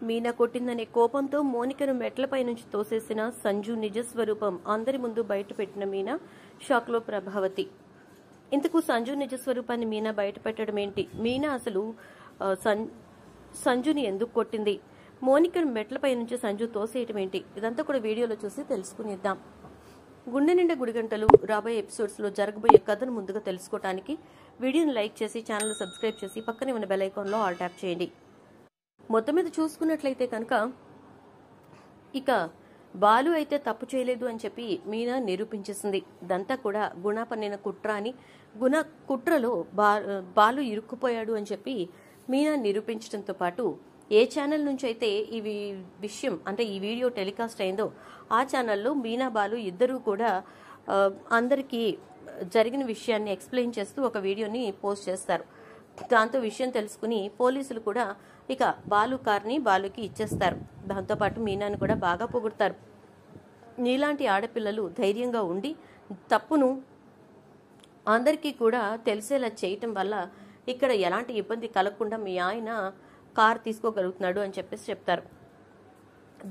మీనా కొట్టిందనే కోపంతో మోనికను మెట్లపై నుంచి తోసేసిన సంజు నిజస్వరూపం అందరి ముందు బయటపెట్టిన మీనా షాక్లో ప్రభావతి. ఇంతకు సంజు నిజస్వరూపాన్ని మీనా బయటపెట్టడం ఏంటి? మీనా అసలు సంజుని ఎందుకు కొట్టింది? మోనికను మెట్లపై నుంచి సంజు తోసేయటం ఏంటి? ఇదంతా కూడా వీడియోలో చూసి తెలుసుకునిద్దాం. గుండె నిండా గుడిగంటలు రాబోయే ఎపిసోడ్స్ లో జరగబోయే కథను ముందుగా తెలుసుకోవడానికి వీడియోని లైక్ చేసి ఛానల్ సబ్స్క్రైబ్ చేసి పక్కనే ఉన్న బెల్ ఐకాన్ లో ఆల్ ట్యాప్ చేయండి. మొత్తం మీద చూసుకున్నట్లయితే కనుక ఇక బాలు అయితే తప్పు చేయలేదు అని చెప్పి మీనా నిరూపించేసింది. ఇదంతా కూడా గుణ పన్నిన కుట్ర అని, గుణ కుట్రలో బాలు ఇరుక్కుపోయాడు అని చెప్పి మీనా నిరూపించడంతో పాటు ఏ ఛానల్ నుంచి అయితే ఈ విషయం అంటే ఈ వీడియో టెలికాస్ట్ అయిందో ఆ ఛానల్లో మీనా బాలు ఇద్దరూ కూడా అందరికీ జరిగిన విషయాన్ని ఎక్స్ప్లెయిన్ చేస్తూ ఒక వీడియోని పోస్ట్ చేస్తారు. దాంతో విషయం తెలుసుకుని పోలీసులు కూడా ఇక బాలు కార్ని బాలుకి ఇచ్చేస్తారు. దాంతోపాటు మీనాను కూడా బాగా పొగుడతారు. నీలాంటి ఆడపిల్లలు ధైర్యంగా ఉండి తప్పును అందరికీ కూడా తెలిసేలా చేయటం వల్ల ఇక్కడ ఎలాంటి ఇబ్బంది కలగకుండా మీ ఆయన కార్ తీసుకోగలుగుతున్నాడు అని చెప్పేసి చెప్తారు.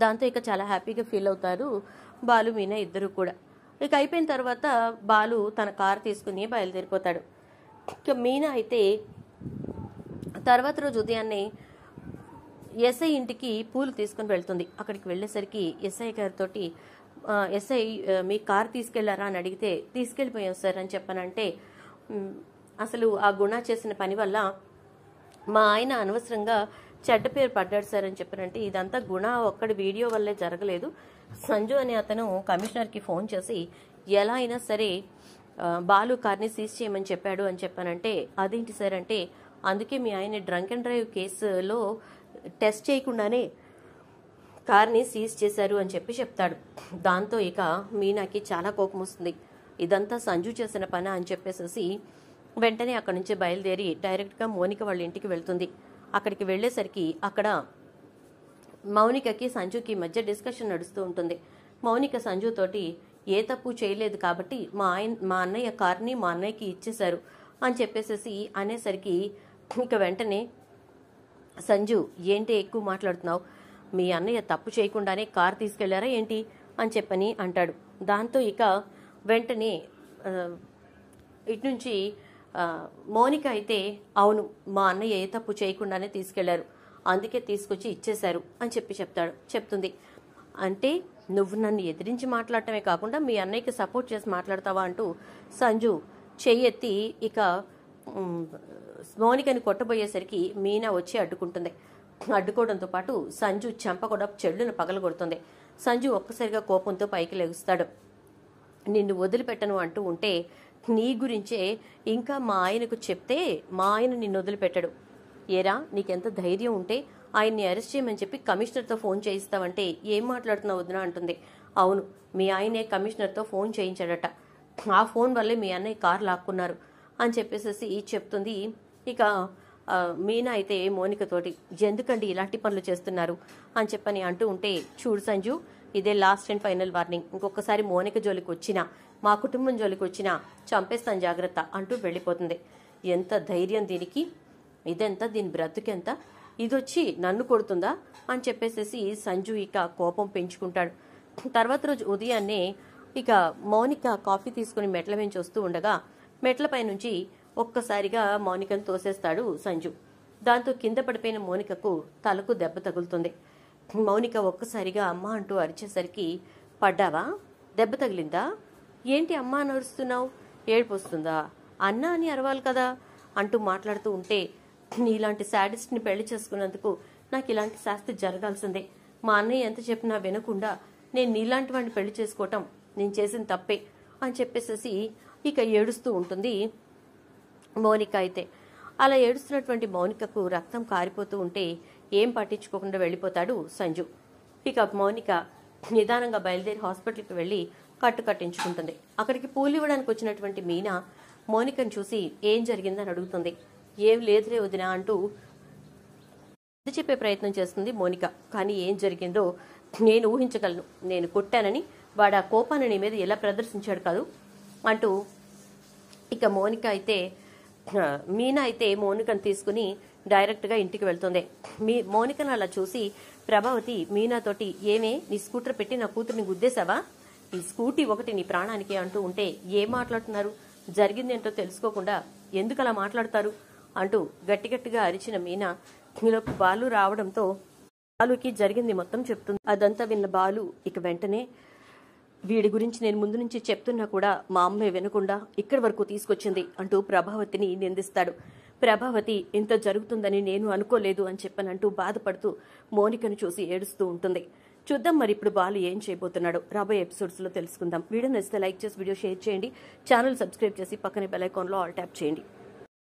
దాంతో ఇక చాలా హ్యాపీగా ఫీల్ అవుతారు బాలు మీనా ఇద్దరు కూడా. ఇక అయిపోయిన తర్వాత బాలు తన కార్ తీసుకుని బయలుదేరిపోతాడు. ఇక మీనా అయితే తర్వాత రోజు ఉదయాన్నే ఎస్ఐ ఇంటికి పూలు తీసుకుని వెళ్తుంది. అక్కడికి వెళ్ళేసరికి ఎస్ఐ గారితో ఎస్ఐ మీ కార్ తీసుకెళ్లారా అని అడిగితే తీసుకెళ్లిపోయాం సార్ అని చెప్పనంటే అసలు ఆ గుణ చేసిన పని వల్ల మా ఆయన అనవసరంగా చెడ్డ పేరు పడ్డాడు సార్ అని చెప్పనంటే ఇదంతా గుణ ఒక్కడి వీడియో వల్లే జరగలేదు. సంజు అనే అతను కమిషనర్కి ఫోన్ చేసి ఎలా అయినా సరే బాలు కార్ని సీజ్ చేయమని చెప్పాడు అని చెప్పానంటే అదేంటి సార్ అంటే అందుకే మీ ఆయన డ్రంక్ అండ్ డ్రైవ్ కేసులో టెస్ట్ చేయకుండానే కార్ని సీజ్ చేశారు అని చెప్పి చెప్తాడు. దాంతో ఇక మీనాకి చాలా కోపం వస్తుంది. ఇదంతా సంజు చేసిన పని అని చెప్పేసి వెంటనే అక్కడి నుంచి బయలుదేరి డైరెక్ట్గా మౌనిక వాళ్ళ ఇంటికి వెళ్తుంది. అక్కడికి వెళ్ళేసరికి అక్కడ మౌనికకి సంజుకి మధ్య డిస్కషన్ నడుస్తూ ఉంటుంది. మౌనిక సంజుతోటి ఏ తప్పు చేయలేదు కాబట్టి మా అన్నయ్య కార్ని మా అన్నయ్యకి ఇచ్చేశారు అని చెప్పేసి అనేసరికి ఇక వెంటనే సంజు ఏంటి ఎక్కువ మాట్లాడుతున్నావు, మీ అన్నయ్య తప్పు చేయకుండానే కార్ తీసుకెళ్లారా ఏంటి అని చెప్పని అంటాడు. దాంతో ఇక వెంటనే ఇటు నుంచి మౌనిక అయితే అవును మా అన్నయ్య ఏ తప్పు చేయకుండానే తీసుకెళ్లారు అందుకే తీసుకొచ్చి ఇచ్చేశారు అని చెప్తుంది. అంటే నువ్వు నన్ను ఎదిరించి మాట్లాడటమే కాకుండా మీ అన్నయ్యకి సపోర్ట్ చేసి మాట్లాడతావా అంటూ సంజు చెయ్యెత్తి ఇక మౌనికని కొట్టబోయేసరికి మీనా వచ్చి అడ్డుకోవడంతో పాటు సంజు చెంప కూడా చెల్లును పగలగొడుతుంది. సంజు ఒక్కసారిగా కోపంతో పైకి లెగుస్తాడు. నిన్ను వదిలిపెట్టను అంటూ ఉంటే నీ గురించే ఇంకా మా ఆయనకు చెప్తే మా ఆయన నిన్ను వదిలిపెట్టడు. ఏరా నీకెంత ధైర్యం ఉంటే ఆయన్ని అరెస్ట్ చేయమని చెప్పి కమిషనర్తో ఫోన్ చేయిస్తావంటే ఏం మాట్లాడుతున్నావు వదినా అంటుంది. అవును మీ ఆయనే కమిషనర్తో ఫోన్ చేయించాడట, ఆ ఫోన్ వల్లే మీ అన్నయ్య కారు లాక్కున్నారు అని చెప్పేసి చెప్తుంది. ఇక మీనా అయితే మౌనికతోటి ఎందుకండి ఇలాంటి పనులు చేస్తున్నారు అని చెప్పని అంటూ ఉంటే చూడు సంజు ఇదే లాస్ట్ అండ్ ఫైనల్ వార్నింగ్, ఇంకొకసారి మౌనిక జోలికి వచ్చినా మా కుటుంబం జోలికి వచ్చినా చంపేస్తాను జాగ్రత్త అంటూ వెళ్ళిపోతుంది. ఎంత ధైర్యం దీనికి, ఇదెంత దీని బ్రతుకెంత, ఇదొచ్చి నన్ను కొడుతుందా అని చెప్పేసి సంజు ఇక కోపం పెంచుకుంటాడు. తర్వాత రోజు ఉదయాన్నే ఇక మౌనిక కాఫీ తీసుకుని మెట్ల వెంచి వస్తూ ఉండగా మెట్లపై నుంచి ఒక్కసారిగా మౌనికను తోసేస్తాడు సంజు. దాంతో కింద పడిపోయిన మౌనికకు తలకు దెబ్బ తగులుతుంది. మౌనిక ఒక్కసారిగా అమ్మ అంటూ అరిచేసరికి పడ్డావా, దెబ్బ తగిలిందా, ఏంటి అమ్మ అని అరుస్తున్నావు, ఏడుపు వస్తుందా, అన్నా అని అరవాలి కదా అంటూ మాట్లాడుతూ ఉంటే నీలాంటి శాడిస్ట్ని పెళ్లి చేసుకున్నందుకు నాకు ఇలాంటి శాస్తి జరగాల్సిందే. మా అన్నయ్య ఎంత చెప్పినా వినకుండా నేను నీలాంటి వాడిని పెళ్లి చేసుకోవటం నేను చేసిన తప్పే అని చెప్పేసి ఇక ఏడుస్తూ ఉంటుంది మౌనిక. అయితే అలా ఏడుస్తున్నటువంటి మౌనికకు రక్తం కారిపోతూ ఉంటే ఏం పట్టించుకోకుండా వెళ్ళిపోతాడు సంజు. ఇక మౌనిక నిదానంగా బయలుదేరి హాస్పిటల్కి వెళ్ళి కట్టించుకుంటుంది. అక్కడికి పూలు ఇవ్వడానికి వచ్చినటువంటి మీనా మౌనికను చూసి ఏం జరిగిందని అడుగుతుంది. ఏం లేదులే వదినా అంటూ చెప్పే ప్రయత్నం చేస్తుంది మౌనిక. కానీ ఏం జరిగిందో నేను ఊహించగలను, నేను కొట్టానని వాడు ఆ కోపాన్ని నీ మీద ఎలా ప్రదర్శించాడు కాదు అంటూ ఇక మౌనిక అయితే మీనా అయితే మోనికను తీసుకుని డైరెక్ట్గా ఇంటికి వెళ్తుంది. మోనికను అలా చూసి ప్రభావతి మీనాతోటి, ఏమే నీ స్కూటర్ పెట్టి నా కూతుర్ని గుద్దేశావా? ఈ స్కూటీ ఒకటి నీ ప్రాణానికి అంటూ ఉంటే ఏం మాట్లాడుతున్నారు? జరిగిందేంటో తెలుసుకోకుండా ఎందుకు అలా మాట్లాడతారు అంటూ గట్టిగా అరిచిన మీనా ఈలోపు బాలు రావడంతో బాలుకి జరిగింది మొత్తం చెప్తుంది. అదంతా విన్న బాలు ఇక వెంటనే, వీడి గురించి నేను ముందు నుంచి చెప్తున్నా కూడా మా అమ్మే వినకుండా ఇక్కడి వరకు తీసుకొచ్చింది అంటూ ప్రభావతిని నిందిస్తాడు. ప్రభావతి ఇంత జరుగుతుందని నేను అనుకోలేదు అని చెప్పనంటూ బాధపడుతూ మోనికను చూసి ఏడుస్తూ ఉంటుంది. చూద్దాం మరి ఇప్పుడు బాలు ఏం చేయబోతున్నాడో రాబోయే ఎపిసోడ్స్ లో తెలుసుకుందాం. వీడియో నచ్చితే లైక్ చేసి వీడియో షేర్ చేయండి. ఛానల్ సబ్స్క్రైబ్ చేసి పక్కనే బెల్ ఐకాన్ లో ఆల్ ట్యాప్ చేయండి.